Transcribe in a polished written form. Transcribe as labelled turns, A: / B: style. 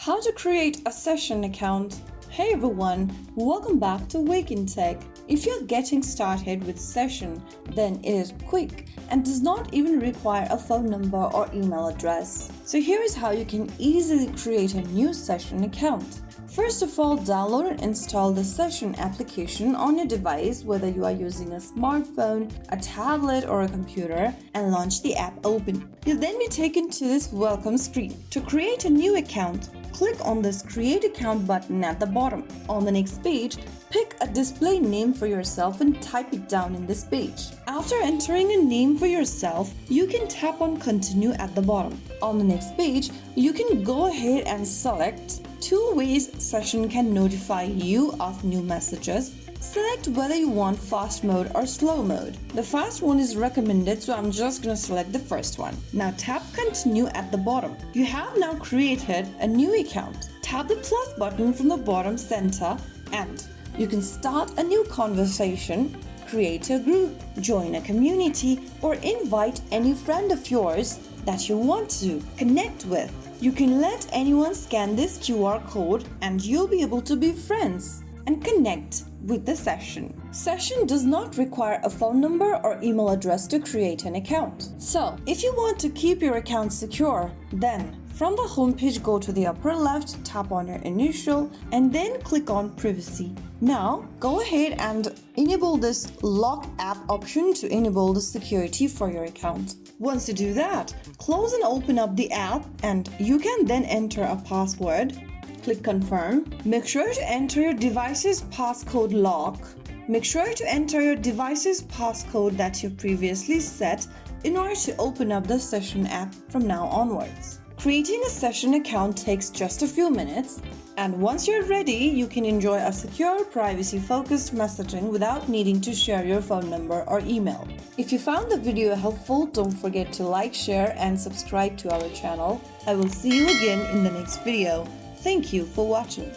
A: How to create a session account. Hey everyone, welcome back to Wake&Tech. If you're getting started with session, then it is quick and does not even require a phone number or email address. So here is how you can easily create a new session account. First of all, download and install the session application on your device, whether you are using a smartphone, a tablet, or a computer, and launch the app open. You'll then be taken to this welcome screen. To create a new account, click on this Create Account button at the bottom. On the next page, pick a display name for yourself and type it down in this page. After entering a name for yourself, you can tap on Continue at the bottom. On the next page, you can go ahead and select 2 ways session can notify you of new messages. Select whether you want fast mode or slow mode. The fast one is recommended, so I'm just going to select the first one. Now tap Continue at the bottom. You have now created a new account. Tap the plus button from the bottom center and you can start a new conversation, create a group, join a community, or invite any friend of yours that you want to connect with. You can let anyone scan this QR code and you'll be able to be friends and connect with the session. Session does not require a phone number or email address to create an account. So, if you want to keep your account secure, then from the homepage, go to the upper left, tap on your initial, and then click on Privacy. Now, go ahead and enable this Lock App option to enable the security for your account. Once you do that, close and open up the app, and you can then enter a password. Click Confirm. Make sure to enter your device's passcode lock. Make sure to enter your device's passcode that you previously set in order to open up the session app from now onwards. Creating a session account takes just a few minutes, and once you're ready, you can enjoy a secure, privacy-focused messaging without needing to share your phone number or email. If you found the video helpful, don't forget to like, share, and subscribe to our channel. I will see you again in the next video. Thank you for watching.